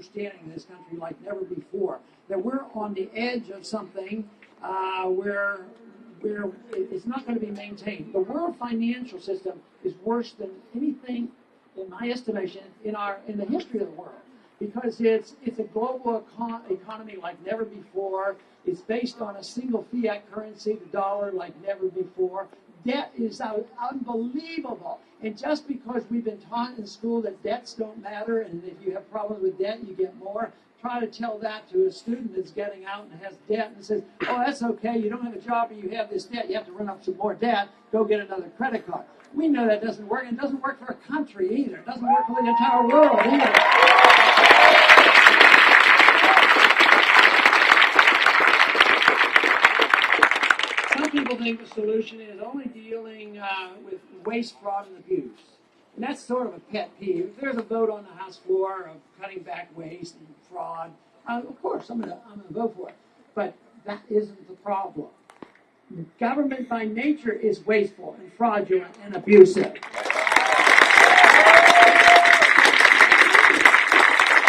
understanding in this country like never before, that we're on the edge of something where it's not going to be maintained. The world financial system is worse than anything, in my estimation, in the history of the world, because it's a global economy like never before. It's based on a single fiat currency, the dollar, like never before. Debt is unbelievable. And just because we've been taught in school that debts don't matter, and if you have problems with debt, you get more, try to tell that to a student that's getting out and has debt and says, oh, that's okay, you don't have a job or you have this debt, you have to run up some more debt, go get another credit card. We know that doesn't work, and it doesn't work for a country either. It doesn't work for the entire world either. Some people think the solution is only dealing with waste, fraud, and abuse. And that's sort of a pet peeve. If there's a vote on the House floor of cutting back waste and fraud, of course, I'm gonna vote for it. But that isn't the problem. Government by nature is wasteful and fraudulent and abusive.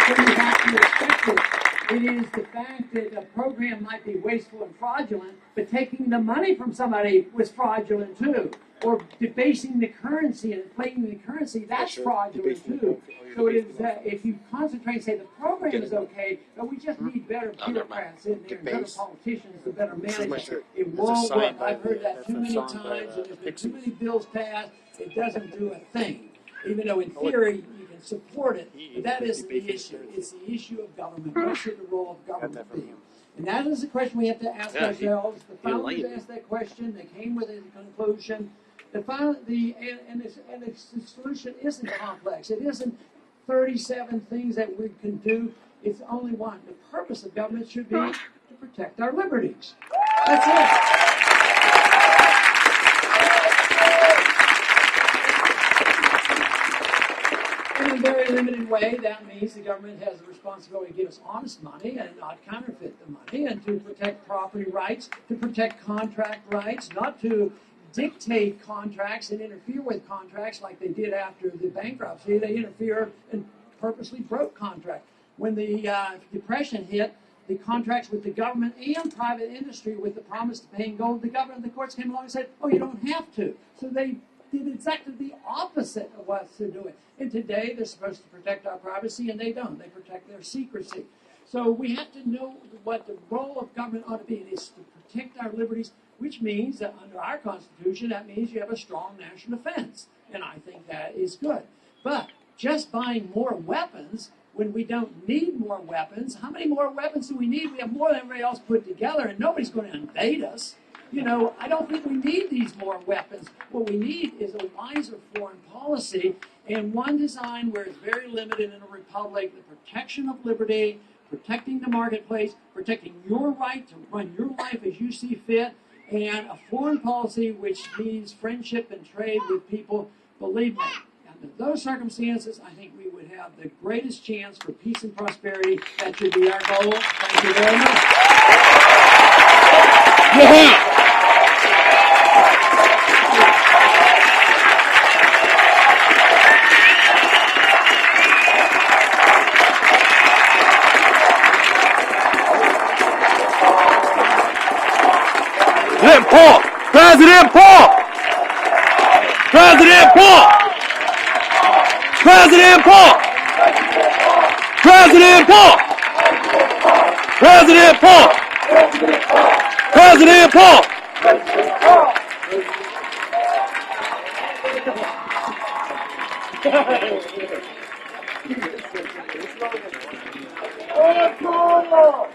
So you have to respect it. It is the fact that a program might be wasteful and fraudulent, but taking the money from somebody was fraudulent too. Or debasing the currency and inflating the currency, that's fraudulent too. So it is, if you concentrate and say the program is okay, but we just need better bureaucrats in there, and better politicians to better manage it. It won't work. I've heard that too many times, and there's been too many bills passed. It doesn't do a thing. Even though in theory you can support it, but that isn't the issue. It's the issue of government. What should the role of government be? And that is the question we have to ask ourselves. The founders asked that question. They came with a conclusion. The solution isn't complex. It isn't 37 things that we can do. It's only one. The purpose of government should be to protect our liberties. That's it. In a very limited way, that means the government has the responsibility to give us honest money and not counterfeit the money, and to protect property rights, to protect contract rights, not to dictate contracts and interfere with contracts like they did after the bankruptcy. They interfered and purposely broke contracts. When the Depression hit, the contracts with the government and private industry with the promise to pay in gold, the government, the courts came along and said, oh, you don't have to. So they did exactly the opposite of what they're doing. And today they're supposed to protect our privacy, and they don't. They protect their secrecy. So we have to know what the role of government ought to be. It is to protect our liberties, which means that under our Constitution, that means you have a strong national defense. And I think that is good. But just buying more weapons when we don't need more weapons, how many more weapons do we need? We have more than everybody else put together, and nobody's going to invade us. You know, I don't think we need these more weapons. What we need is a wiser foreign policy, and one design where it's very limited in a republic, the protection of liberty, protecting the marketplace, protecting your right to run your life as you see fit, and a foreign policy which means friendship and trade with people. Believe me, under those circumstances, I think we would have the greatest chance for peace and prosperity. That should be our goal. Thank you very much. President Paul! President Paul! President Paul! President Paul! President Paul! President Paul!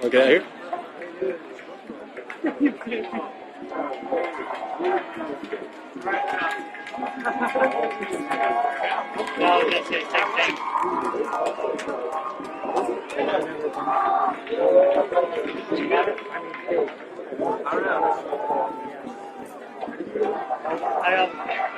Okay, here. No, that's it. Take. You got it? I don't know.